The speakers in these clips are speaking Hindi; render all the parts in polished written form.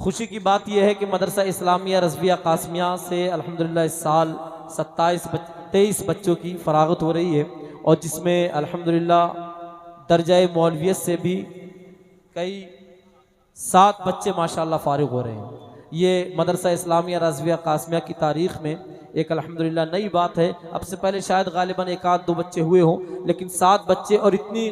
खुशी की बात यह है कि मदरसा इस्लामिया रज़विया कासमिया से अल्हम्दुलिल्लाह इस साल 23 बच्चों की फरागत हो रही है और जिसमें अल्हम्दुलिल्लाह दर्जाए मौलवियत से भी कई 7 बच्चे माशाअल्लाह फारिग हो रहे हैं। ये मदरसा इस्लामिया रज़विया कासमिया की तारीख़ में एक अल्हम्दुलिल्लाह नई बात है। अब से पहले शायद गालिबन 1-2 बच्चे हुए हों, लेकिन 7 बच्चे और इतनी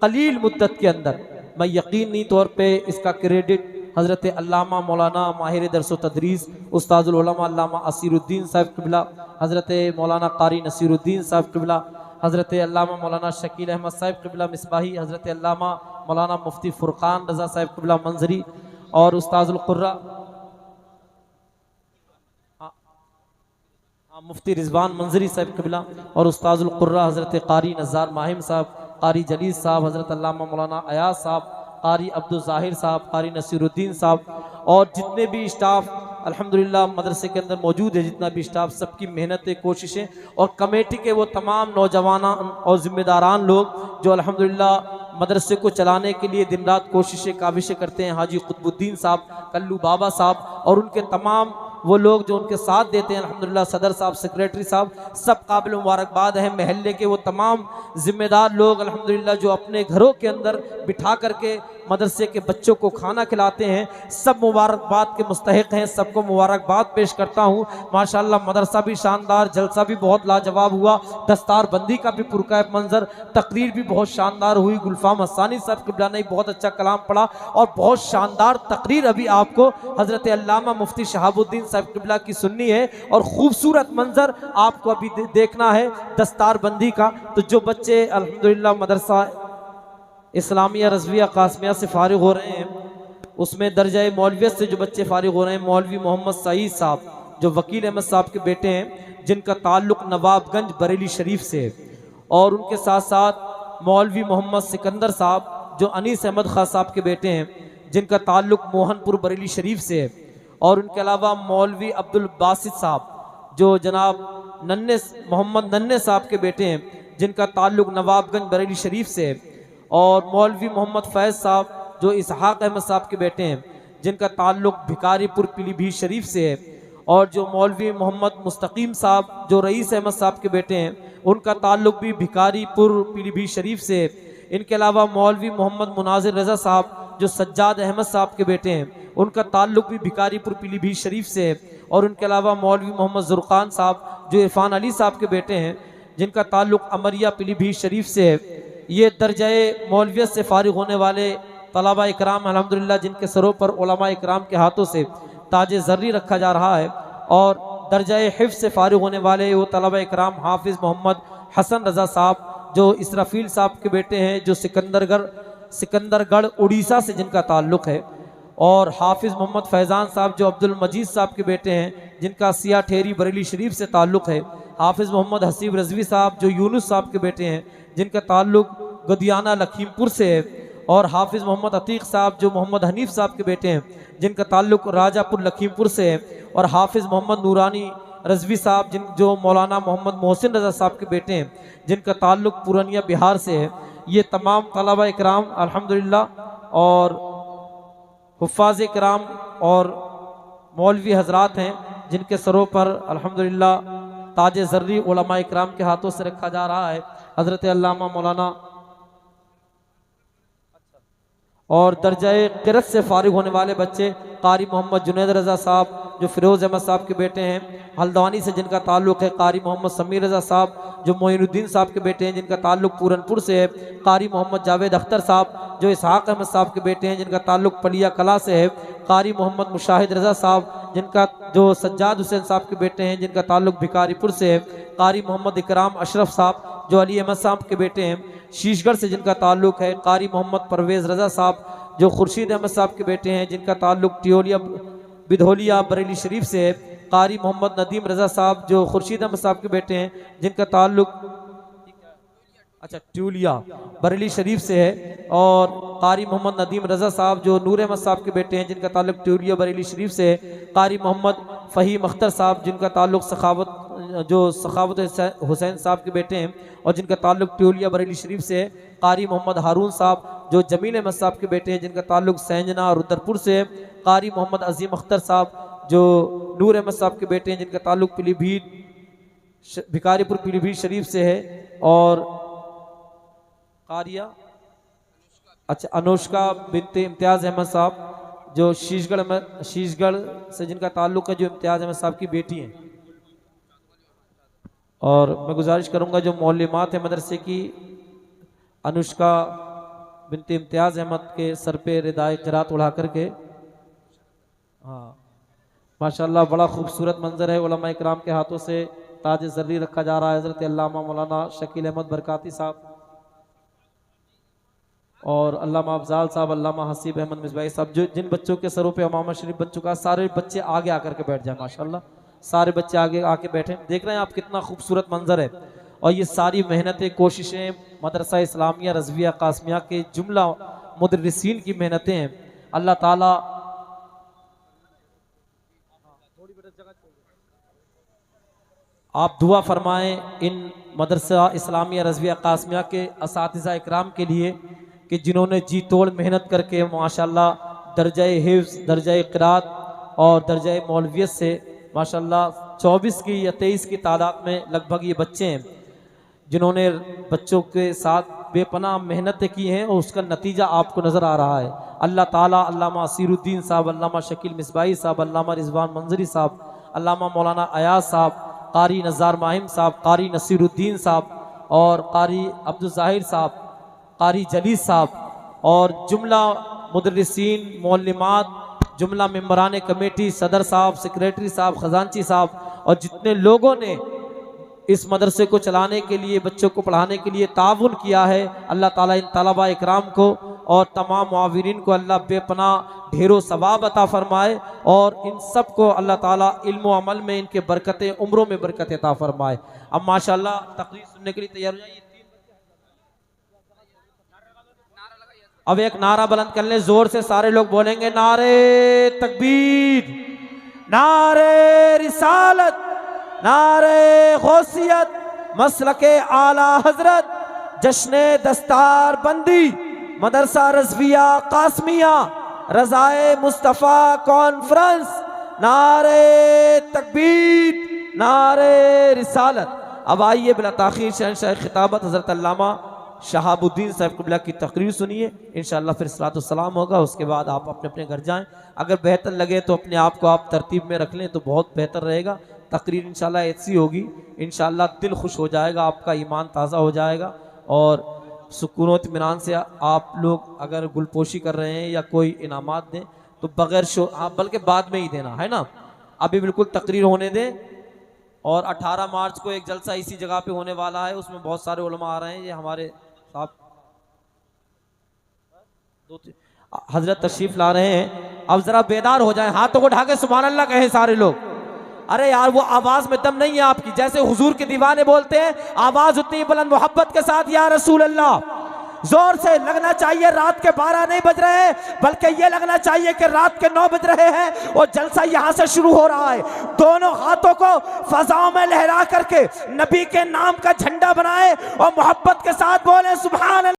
कलील मुद्दत के अंदर, मैं यकीनी तौर पे इसका क्रेडिट हज़रत अल्लामा मौलाना माहिर दरस तदरीस उस्ताजुल उलमा अल्लामा असीरुद्दीन साहब क़िबला, हज़रत मौलाना कारी नसीरुद्दीन साहब क़िबला, हज़रत अल्लामा मौलाना शकील अहमद साहब क़िबला मिसबाही, हज़रत अल्लामा मौलाना मुफ्ती फ़ुरक़ान रज़ा साहब क़िबला मंजरी और उस्ताजुल क़ुर्रा मुफ्ती रिजवान मंजरी साहब क़िबला और उस्ताजुल क़ुर्रा हज़रत कारी नज़ार माहिम साहब, कारी जलील साहब, हज़रत अल्लामा मौलाना अयाज साहब, कारी अब्दुल ज़ाहिर साहब, कारी नसीरुद्दीन साहब और जितने भी स्टाफ अल्हम्दुलिल्लाह मदरसे के अंदर मौजूद है, जितना भी स्टाफ, सबकी मेहनतें, कोशिशें और कमेटी के वो तमाम नौजवान और ज़िम्मेदारान लोग जो अल्हम्दुलिल्लाह मदरसे को चलाने के लिए दिन रात कोशिशें काविशें करते हैं। हाजी कुतुबुद्दीन साहब, कल्लू बाबा साहब और उनके तमाम वो लोग जो उनके साथ देते हैं, अल्हम्दुलिल्लाह सदर साहब, सेक्रेटरी साहब, सब काबिल मुबारकबाद हैं। महल्ले के वो तमाम ज़िम्मेदार लोग अल्हम्दुलिल्लाह जो अपने घरों के अंदर बिठा करके मदरसे के बच्चों को खाना खिलाते हैं, सब मुबारकबाद के मुस्तहिक हैं। सबको मुबारकबाद पेश करता हूँ। माशाअल्लाह मदरसा भी शानदार, जलसा भी बहुत लाजवाब हुआ, दस्तार बंदी का भी पुरकायब मंजर, तकरीर भी बहुत शानदार हुई। गुलफाम हसानी साहब क़िबला ने बहुत अच्छा कलाम पढ़ा और बहुत शानदार तकरीर अभी आपको हज़रत अल्लामा मुफ्ती शहाबुद्दीन साहब क़िबला की सुननी है और खूबसूरत मंजर आपको अभी देखना है दस्तार बंदी का। तो जो बच्चे अल्हम्दुलिल्लाह मदरसा इस्लामिया रज़विया कासमिया से फारिग हो रहे हैं, उसमें दर्जाए मौलवियत से जो बच्चे फारिग हो रहे हैं, मौलवी मोहम्मद सईद साहब जो वकील अहमद साहब के बेटे हैं, जिनका ताल्लुक़ नवाबगंज बरेली शरीफ से है, और उनके साथ साथ मौलवी मोहम्मद सिकंदर साहब जो अनीस अहमद खां साहब के बेटे हैं, जिनका ताल्लुक़ मोहनपुर बरेली शरीफ से है, और उनके अलावा मौलवी अब्दुल बासित साहब जो जनाब मोहम्मद नन्हे साहब के बेटे हैं, जिनका ताल्लुक़ नवाबगंज बरेली शरीफ से है, और मौलवी मोहम्मद फैज़ साहब जो इसहाक अहमद साहब के बेटे हैं, जिनका ताल्लुक़ भिकारीपुर पीलीभीत शरीफ से है, और जो मौलवी मोहम्मद मुस्तकीम साहब जो रईस अहमद साहब के बेटे हैं, उनका ताल्लुक़ भी भिकारीपुर पीलीभीत शरीफ से है। इनके अलावा मौलवी मोहम्मद मुनाजिर रज़ा साहब जो सज्जाद अहमद साहब के बेटे हैं, उनका ताल्लुक़ भी भिकारीपुर पीलीभीत शरीफ से है, और उनके अलावा मौलवी मोहम्मद ज़ुरक़ान साहब जो इरफान अली साहब के बेटे हैं, जिनका ताल्लुक़ अमरिया पीलीभीत शरीफ से है। ये दर्जाए मौलवियत से फारिग होने वाले तलबा इकराम अल्हम्दुलिल्लाह जिनके सरों पर उलमा इकराम के हाथों से ताज ज़र्री रखा जा रहा है, और दर्जाए हिफ्ज़ से फारिग होने वाले वो तलबा इकराम हाफिज़ मोहम्मद हसन रज़ा साहब जो इसराफील साहब के बेटे हैं, जो सिकंदरगढ़ उड़ीसा से जिनका ताल्लुक़ है, और हाफिज़ मोहम्मद फैज़ान साहब जो अब्दुल मजीद साहब के बेटे हैं, जिनका सिया ठेरी बरेली शरीफ से ताल्लुक़ है, हाफिज़ मोहम्मद हसीब रज़वी साहब जो यूनुस साहब के बेटे हैं, जिनका ताल्लुक़ गदियाना लखीमपुर से है, और हाफिज़ मोहम्मद अतीक़ साहब जो मोहम्मद हनीफ साहब के बेटे हैं, जिनका ताल्लुक़ राजापुर लखीमपुर से है, और हाफिज़ मोहम्मद नूरानी रज़वी साहब जो मौलाना मोहम्मद मोहसिन रज़ा साहब के बेटे हैं, जिनका ताल्लुक़ पूर्णिया बिहार से है। ये तमाम तलबा इकराम अल्हम्दुलिल्लाह और हुफ़्फ़ाज़ इकराम और मौलवी हज़रात हैं, जिनके सरों पर अल्हम्दुलिल्लाह ताज ज़र्री उलमा इकराम के हाथों से रखा जा रहा है। हज़रत अल्लामा मौलाना और दर्जाए क़िरत से फारिग होने वाले बच्चे कारी मोहम्मद जुनैद रज़ा साहब जो फ़िरोज़ अहमद साहब के बेटे हैं, हल्द्वानी से जिनका ताल्लुक़ है, कारी मोहम्मद समीर रज़ा साहब जो मोइनुद्दीन साहब के बेटे हैं, जिनका ताल्लुक़ पूरनपुर से है, कारी मोहम्मद जावेद अख्तर साहब जो इसहाक अहमद साहब के बेटे हैं, जिनका ताल्लुक़ पलिया कला से है, कारी मोहम्मद मुशाहिद रज़ा साहब जिनका जो सज्जाद हुसैन साहब के बेटे हैं, जिनका ताल्लुक़ भिकारीपुर से है, कारी मोहम्मद इकराम अशरफ साहब जो अली अहमद साहब के बेटे हैं, शीशगढ़ से जिनका ताल्लुक़ है, कारी मोहम्मद परवेज़ रज़ा साहब जो खुर्शीद अहमद साहब के बेटे हैं, जिनका ताल्लुक़ टियोलिया बिधोलिया बरेली शरीफ से है, कारी मोहम्मद नदीम रज़ा साहब जो खुर्शीद अहमद साहब के बेटे हैं, जिनका ताल्लुक़ ट्यूलिया बरेली शरीफ से है, और कारी मोहम्मद नदीम रज़ा साहब जो नूर अहमद साहब के बेटे हैं, जिनका ताल्लुक़ ट्यूलिया बरेली शरीफ से है, कारी मोहम्मद फ़हीम अख्तर साहब जिनका ताल्लुक़ सखावत हुसैन साहब के बेटे हैं और जिनका ताल्लुक़ ट्यूलिया बरेली शरीफ से है, कारी मोहम्मद हारून साहब जो जमील अहमद साहब के बेटे हैं, जिनका ताल्लुक़ सैंजना और रुद्रपुर से है, कारी मोहम्मद अजीम अख्तर साहब जो नूर अहमद साहब के बेटे हैं, जिनका ताल्लुक पीलीभीत भिकारीपुर पीलीभीत शरीफ से है। और कारिया अनुष्का बिनते इम्तियाज़ अहमद साहब जो शीशगढ़ से जिनका ताल्लुक है, जो इम्तियाज़ अहमद साहब की बेटी हैं। और मैं गुजारिश करूंगा जो मौलिमात है मदरसे की, अनुष्का बिनते इम्तियाज़ अहमद के सर पे रिदाए क़िरात उड़ा करके, हाँ माशाल्लाह बड़ा खूबसूरत मंजर है। उलमा इकराम के हाथों से ताज ज़र्री रखा जा रहा है। हज़रत अल्लामा मौलाना शकील अहमद बरकाती साहब और अल्लामा अफजाल साहब, अल्लामा हसीब अहमद मिसबाही साहब, जो जिन बच्चों के सरों पे इमाम शरीफ बन चुका है, सारे बच्चे आगे आकर के बैठ जाए। माशाल्लाह सारे बच्चे आगे आके बैठे। देख रहे हैं आप कितना खूबसूरत मंजर है। और ये सारी मेहनतें, कोशिशें मदरसा इस्लामिया रज़विया कासमिया के जुमला मुदर्रिसीन की मेहनतें हैं। अल्लाह ताला आप दुआ फरमाएं इन मदरसा इस्लामिया रज़विया कासमिया के असातिज़ा इकराम के लिए कि जिन्होंने जी तोड़ मेहनत करके माशाल्लाह दर्जा हिफ्ज़, दर्जा क़िरात और दर्जा मौलवियत से माशाल्लाह 24 की या 23 की तादाद में लगभग ये बच्चे हैं, जिन्होंने बच्चों के साथ बेपनाह मेहनतें की हैं और उसका नतीजा आपको नज़र आ रहा है। अल्लाह ताला अल्लामा असीरुद्दीन साहब, अल्लामा शकील मिसबाही साहब, अल्लामा रिजवान मंजरी साहब, अल्लामा मौलाना अयाज साहब, कारी नज़ार माहिम साहब, कारी नसीरुद्दीन साहब और कारी अब्दुल ज़ाहिर साहब, कारी जलील साहब और जुमला मुदर्रिसीन, मौलिमात, जुमला मेंबरान कमेटी, सदर साहब, सेक्रेटरी साहब, खजांची साहब और जितने लोगों ने इस मदरसे को चलाने के लिए, बच्चों को पढ़ाने के लिए ताउन किया है, अल्लाह ताला इन तलबा इकराम को और तमाम मुआविरीन को अल्लाह बेपनाह ढेरों सवाब अता फरमाए और इन सब को अल्लाह ताला इल्म व अमल में इनके बरकतें, उम्रों में बरकत अता फरमाए। अब माशाल्लाह तकरीर सुनने के लिए तैयार हो जाइए। अब एक नारा बुलंद कर ले, जोर से सारे लोग बोलेंगे, नारे तकबीर, नारे रिसालत, नारे गौसियत, मसलके आला हजरत, जश्ने दस्तार बंदी, मदरसा रज़विया कासमिया, रज़ाए मुस्तफ़ा कॉन्फ्रेंस, नारे तकबीर, नारे रिसालत। अब आइए बिला ताखीर शहंशाह खिताबत हज़रत अल्लामा शहाबुद्दीन साहब क़िबला की तकरीर सुनिए। इंशाअल्लाह फिर सलातो सलाम होगा, उसके बाद आप अपने अपने घर जाएं। अगर बेहतर लगे तो अपने आप को आप तरतीब में रख लें तो बहुत बेहतर रहेगा। तकरीर इंशाअल्लाह ऐसी होगी, इंशाअल्लाह दिल खुश हो जाएगा, आपका ईमान ताज़ा हो जाएगा और सुकून व इत्मीनान से आप लोग अगर गुलपोशी कर रहे हैं या कोई इनामात दें तो बगैर बल्कि बाद में ही देना है ना, अभी बिल्कुल तकरीर होने दें। और 18 मार्च को एक जलसा इसी जगह पे होने वाला है, उसमें बहुत सारे उलमा आ रहे हैं। ये हमारे साहब हजरत तशरीफ ला रहे हैं। अब जरा बेदार हो जाएं, हाथों को ढाके सुभान अल्लाह कहें सारे लोग। अरे यार वो आवाज में दम नहीं है आपकी, जैसे हुजूर के दीवाने बोलते हैं आवाज उतनी बुलंद मोहब्बत के साथ या रसूल अल्लाह, जोर से लगना चाहिए। रात के 12 नहीं बज रहे हैं, बल्कि ये लगना चाहिए कि रात के 9 बज रहे हैं और जलसा यहां से शुरू हो रहा है। दोनों हाथों को फजाओं में लहरा करके नबी के नाम का झंडा बनाए और मोहब्बत के साथ बोले सुभान अल्लाह।